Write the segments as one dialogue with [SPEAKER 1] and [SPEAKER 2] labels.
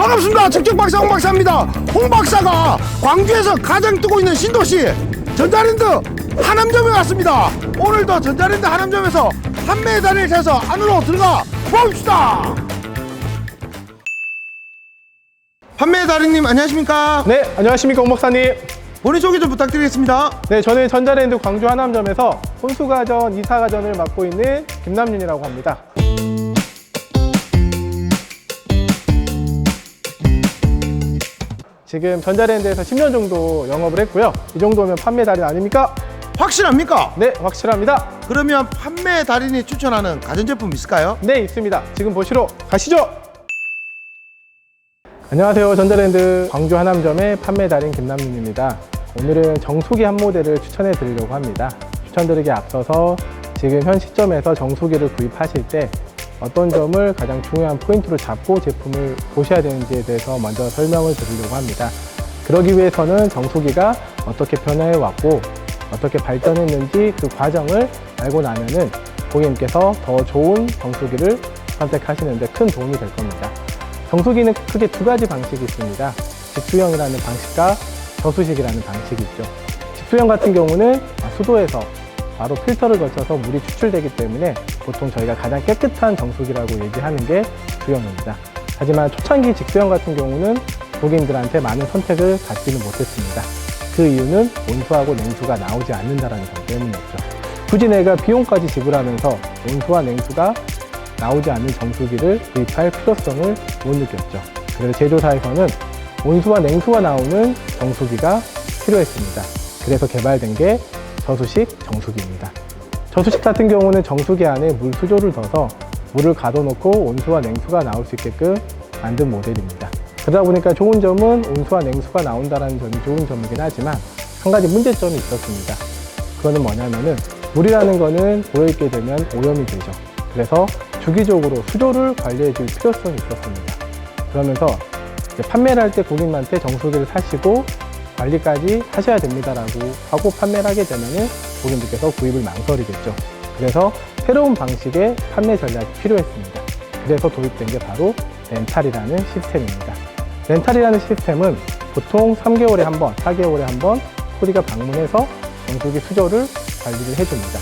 [SPEAKER 1] 반갑습니다. 직접박사 홍박사입니다. 홍박사가 광주에서 가장 뜨고 있는 신도시 전자랜드 하남점에 왔습니다. 오늘도 전자랜드 하남점에서 판매 자리를 세서 안으로 들어가 봅시다. 판매 달인님 안녕하십니까?
[SPEAKER 2] 네, 안녕하십니까 홍 박사님.
[SPEAKER 1] 본인 소개 좀 부탁드리겠습니다.
[SPEAKER 2] 네, 저는 전자랜드 광주 하남점에서 혼수가전, 이사가전을 맡고 있는 김남윤이라고 합니다. 지금 전자랜드에서 10년 정도 영업을 했고요. 이 정도면 판매 달인 아닙니까?
[SPEAKER 1] 확실합니까?
[SPEAKER 2] 네, 확실합니다.
[SPEAKER 1] 그러면 판매 달인이 추천하는 가전제품 있을까요?
[SPEAKER 2] 네, 있습니다. 지금 보시러 가시죠. 안녕하세요. 전자랜드 광주 하남점의 판매 달인 김남윤입니다. 오늘은 정수기 한 모델을 추천해 드리려고 합니다. 추천드리기에 앞서서 지금 현 시점에서 정수기를 구입하실 때 어떤 점을 가장 중요한 포인트로 잡고 제품을 보셔야 되는지에 대해서 먼저 설명을 드리려고 합니다. 그러기 위해서는 정수기가 어떻게 변화해 왔고 어떻게 발전했는지 그 과정을 알고 나면은 고객님께서 더 좋은 정수기를 선택하시는 데 큰 도움이 될 겁니다. 정수기는 크게 두 가지 방식이 있습니다. 직수형이라는 방식과 저수식이라는 방식이 있죠. 직수형 같은 경우는 수도에서 바로 필터를 거쳐서 물이 추출되기 때문에 보통 저희가 가장 깨끗한 정수기라고 얘기하는 게 직수형입니다. 하지만 초창기 직수형 같은 경우는 고객님들한테 많은 선택을 받지는 못했습니다. 그 이유는 온수하고 냉수가 나오지 않는다는 점 때문이었죠. 굳이 내가 비용까지 지불하면서 온수와 냉수가 나오지 않는 정수기를 구입할 필요성을 못 느꼈죠. 그래서 제조사에서는 온수와 냉수가 나오는 정수기가 필요했습니다. 그래서 개발된 게 저수식 정수기입니다. 저수식 같은 경우는 정수기 안에 물 수조를 넣어서 물을 가둬놓고 온수와 냉수가 나올 수 있게끔 만든 모델입니다. 그러다 보니까 좋은 점은 온수와 냉수가 나온다는 점이 좋은 점이긴 하지만 한 가지 문제점이 있었습니다. 그거는 뭐냐면은 물이라는 거는 고여있게 되면 오염이 되죠. 그래서 주기적으로 수조를 관리해 줄 필요성이 있었습니다. 그러면서 판매를 할 때 고객님한테 정수기를 사시고 관리까지 하셔야 됩니다라고 하고 판매를 하게 되면은 고객님께서 구입을 망설이겠죠. 그래서 새로운 방식의 판매 전략이 필요했습니다. 그래서 도입된 게 바로 렌탈이라는 시스템입니다. 렌탈이라는 시스템은 보통 3개월에 한 번, 4개월에 한 번 소리가 방문해서 정수기 수조를 관리를 해줍니다.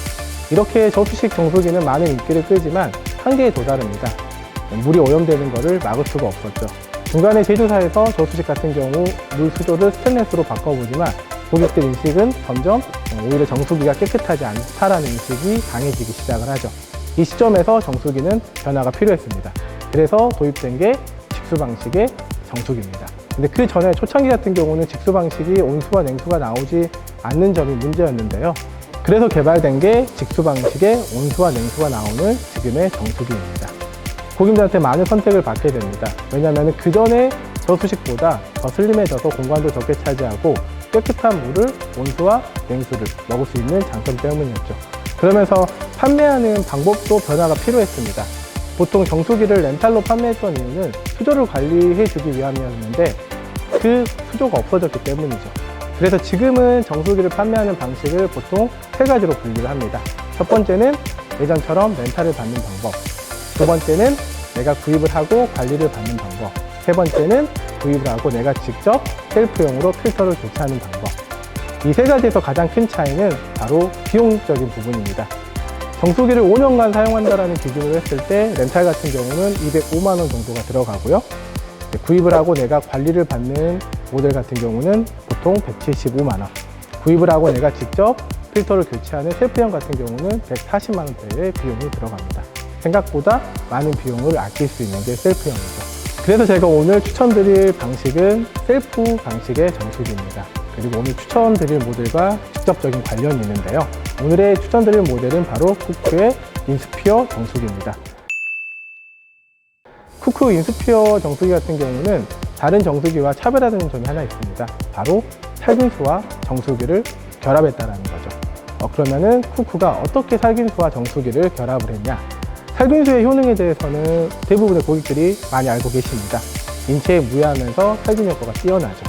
[SPEAKER 2] 이렇게 저수식 정수기는 많은 인기를 끌지만 한계에 도달합니다. 물이 오염되는 것을 막을 수가 없었죠. 중간에 제조사에서 저수식 같은 경우 물 수조를 스테인리스로 바꿔보지만 고객들 인식은 점점 오히려 정수기가 깨끗하지 않다라는 인식이 강해지기 시작을 하죠. 이 시점에서 정수기는 변화가 필요했습니다. 그래서 도입된 게 직수 방식의 정수기입니다. 근데 그 전에 초창기 같은 경우는 직수 방식이 온수와 냉수가 나오지 않는 점이 문제였는데요. 그래서 개발된 게 직수 방식의 온수와 냉수가 나오는 지금의 정수기입니다. 고객님들한테 많은 선택을 받게 됩니다. 왜냐하면 그 전에 저수식보다 더 슬림해져서 공간도 적게 차지하고 깨끗한 물을 온수와 냉수를 먹을 수 있는 장점 때문이었죠. 그러면서 판매하는 방법도 변화가 필요했습니다. 보통 정수기를 렌탈로 판매했던 이유는 수조를 관리해 주기 위함이었는데 그 수조가 없어졌기 때문이죠. 그래서 지금은 정수기를 판매하는 방식을 보통 세 가지로 분류를 합니다. 첫 번째는 예전처럼 렌탈을 받는 방법, 두 번째는 내가 구입을 하고 관리를 받는 방법, 세 번째는 구입을 하고 내가 직접 셀프용으로 필터를 교체하는 방법. 이 세 가지에서 가장 큰 차이는 바로 비용적인 부분입니다. 정수기를 5년간 사용한다는 기준으로 했을 때 렌탈 같은 경우는 205만 원 정도가 들어가고요. 구입을 하고 내가 관리를 받는 모델 같은 경우는 보통 175만 원, 구입을 하고 내가 직접 필터를 교체하는 셀프형 같은 경우는 140만 원대의 비용이 들어갑니다. 생각보다 많은 비용을 아낄 수 있는 게 셀프형이죠. 그래서 제가 오늘 추천드릴 방식은 셀프 방식의 정수기입니다. 그리고 오늘 추천드릴 모델과 직접적인 관련이 있는데요. 오늘의 추천드릴 모델은 바로 쿠크의 인스피어 정수기입니다. 쿠크 인스피어 정수기 같은 경우는 다른 정수기와 차별화되는 점이 하나 있습니다. 바로 살균수와 정수기를 결합했다는 거죠. 그러면은 쿠크가 어떻게 살균수와 정수기를 결합을 했냐? 살균수의 효능에 대해서는 대부분의 고객들이 많이 알고 계십니다. 인체에 무해하면서 살균 효과가 뛰어나죠.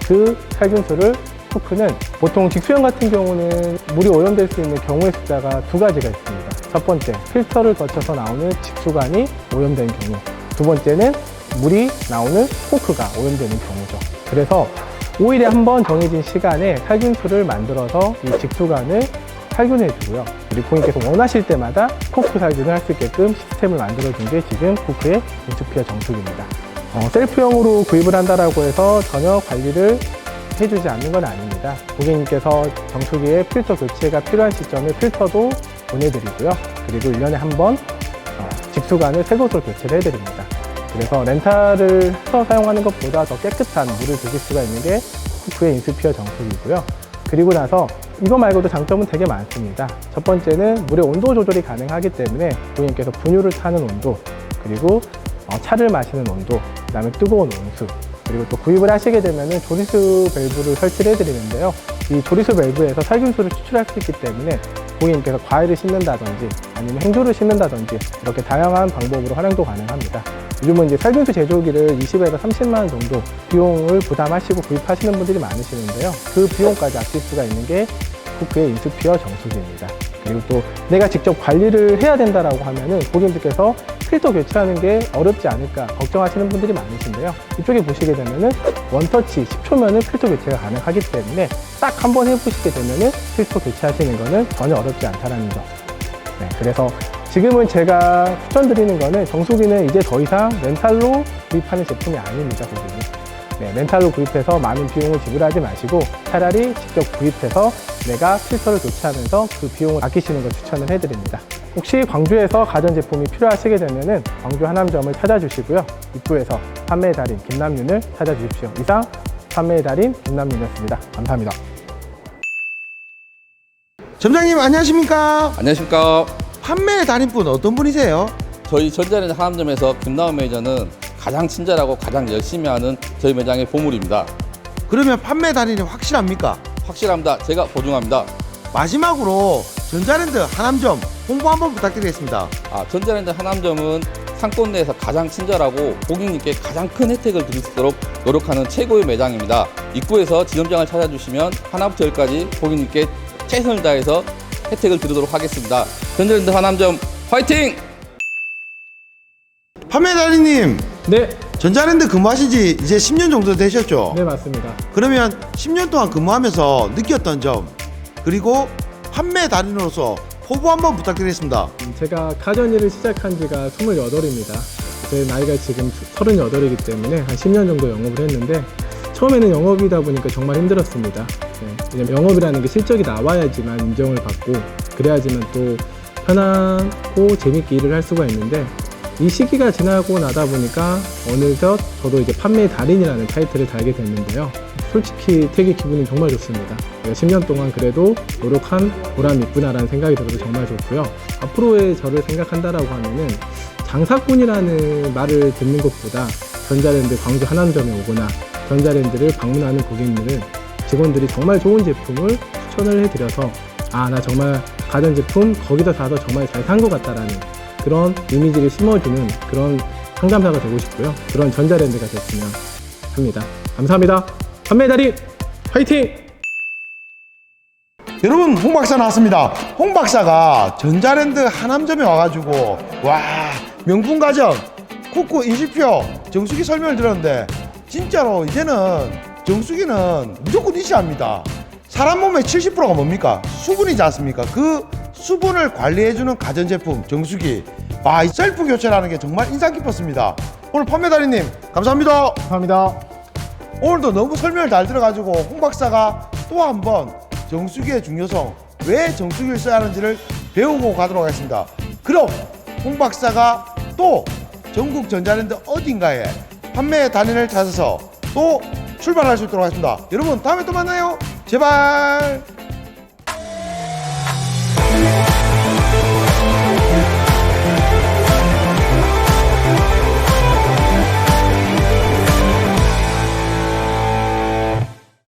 [SPEAKER 2] 그 살균수를 쿠크는 보통 직수형 같은 경우는 물이 오염될 수 있는 경우의 숫자가 두 가지가 있습니다. 첫 번째, 필터를 거쳐서 나오는 직수관이 오염된 경우. 두 번째는 물이 나오는 코크가 오염되는 경우죠. 그래서 5일에 한 번 정해진 시간에 살균수를 만들어서 이 직수관을 살균해 주고요. 그리고 고객님께서 원하실 때마다 코크 살균을 할 수 있게끔 시스템을 만들어준 게 지금 코크의 인스피어 정수기입니다. 셀프용으로 구입을 한다라고 해서 전혀 관리를 해주지 않는 건 아닙니다. 고객님께서 정수기에 필터 교체가 필요한 시점에 필터도 보내드리고요. 그리고 1년에 한 번 직수관을 새 것으로 교체를 해드립니다. 그래서 렌탈을 해서 사용하는 것보다 더 깨끗한 물을 드실 수가 있는 게 코크의 인스피어 정수기이고요. 그리고 나서 이거 말고도 장점은 되게 많습니다. 첫 번째는 물의 온도 조절이 가능하기 때문에 고객님께서 분유를 타는 온도, 그리고 차를 마시는 온도, 그 다음에 뜨거운 온수, 그리고 또 구입을 하시게 되면 조리수 밸브를 설치를 해드리는데요. 이 조리수 밸브에서 살균수를 추출할 수 있기 때문에 고객님께서 과일을 씻는다든지 아니면 행주를 씻는다든지 이렇게 다양한 방법으로 활용도 가능합니다. 요즘은 이제 살균수 제조기를 20에서 30만 원 정도 비용을 부담하시고 구입하시는 분들이 많으시는데요. 그 비용까지 아낄 수가 있는 게 코크의 인스피어 정수기입니다. 그리고 또 내가 직접 관리를 해야 된다라고 하면은 고객님들께서 필터 교체하는 게 어렵지 않을까 걱정하시는 분들이 많으신데요. 이쪽에 보시게 되면은 원터치 10초면은 필터 교체가 가능하기 때문에 딱 한 번 해보시게 되면은 필터 교체하시는 거는 전혀 어렵지 않다라는 점. 네, 그래서 지금은 제가 추천드리는 거는 정수기는 이제 더 이상 렌탈로 구입하는 제품이 아닙니다, 고객님. 네, 렌탈로 구입해서 많은 비용을 지불하지 마시고 차라리 직접 구입해서 내가 필터를 교체하면서 그 비용을 아끼시는 걸 추천을 해드립니다. 혹시 광주에서 가전제품이 필요하시게 되면은 광주 하남점을 찾아주시고요. 입구에서 판매의 달인 김남윤을 찾아주십시오. 이상 판매의 달인 김남윤이었습니다. 감사합니다.
[SPEAKER 1] 점장님 안녕하십니까?
[SPEAKER 3] 안녕하십니까.
[SPEAKER 1] 판매의 달인분 어떤 분이세요?
[SPEAKER 3] 저희 전자레인지 하남점에서 김나온 매니저는 가장 친절하고 가장 열심히 하는 저희 매장의 보물입니다.
[SPEAKER 1] 그러면 판매 달인이 확실합니까?
[SPEAKER 3] 확실합니다. 제가 보증합니다.
[SPEAKER 1] 마지막으로 전자랜드 하남점 홍보 한번 부탁드리겠습니다.
[SPEAKER 3] 전자레인지 하남점은 상권 내에서 가장 친절하고 고객님께 가장 큰 혜택을 드릴 수 있도록 노력하는 최고의 매장입니다. 입구에서 지점장을 찾아주시면 하나부터 열까지 고객님께 최선을 다해서 혜택을 드리도록 하겠습니다. 전자랜드 하남점 화이팅!
[SPEAKER 1] 판매 달인님,
[SPEAKER 2] 네,
[SPEAKER 1] 전자랜드 근무하신 지 이제 10년 정도 되셨죠?
[SPEAKER 2] 네 맞습니다.
[SPEAKER 1] 그러면 10년 동안 근무하면서 느꼈던 점, 그리고 판매 달인으로서 포부 한번 부탁드리겠습니다.
[SPEAKER 2] 제가 가전 일을 시작한 지가 28입니다. 제 나이가 지금 38이기 때문에 한 10년 정도 영업을 했는데 처음에는 영업이다 보니까 정말 힘들었습니다. 네, 왜냐면 영업이라는 게 실적이 나와야지만 인정을 받고 그래야지만 또 편하고 재밌게 일을 할 수가 있는데 이 시기가 지나고 나다 보니까 어느덧 저도 이제 판매 달인이라는 타이틀을 달게 됐는데요. 솔직히 되게 기분이 정말 좋습니다. 10년 동안 그래도 노력한 보람이 있구나라는 생각이 들어서 정말 좋고요. 앞으로의 저를 생각한다라고 하면은 장사꾼이라는 말을 듣는 것보다 전자랜드 광주 하남점에 오거나 전자랜드를 방문하는 고객님들은 직원들이 정말 좋은 제품을 추천을 해드려서 나 정말 가전제품 거기다 사서 정말 잘 산 것 같다라는 그런 이미지를 심어주는 그런 상담사가 되고 싶고요. 그런 전자랜드가 됐으면 합니다. 감사합니다. 판매 달인 화이팅!
[SPEAKER 1] 여러분, 홍 박사 나왔습니다. 홍 박사가 전자랜드 하남점에 와가지고 와, 명품 가전 코크 인스피어 정수기 설명을 들었는데 진짜로 이제는 정수기는 무조건 있어야 합니다. 사람 몸의 70%가 뭡니까? 수분이지 않습니까? 그 수분을 관리해주는 가전제품 정수기, 이 셀프 교체라는 게 정말 인상 깊었습니다. 오늘 판매 달인님 감사합니다.
[SPEAKER 2] 감사합니다.
[SPEAKER 1] 오늘도 너무 설명을 잘 들어가지고 홍 박사가 또 한번 정수기의 중요성, 왜 정수기를 써야 하는지를 배우고 가도록 하겠습니다. 그럼 홍 박사가 또 전국 전자랜드 어딘가에 판매 달인을 찾아서 또 출발할 수 있도록 하겠습니다. 여러분 다음에 또 만나요. 제발.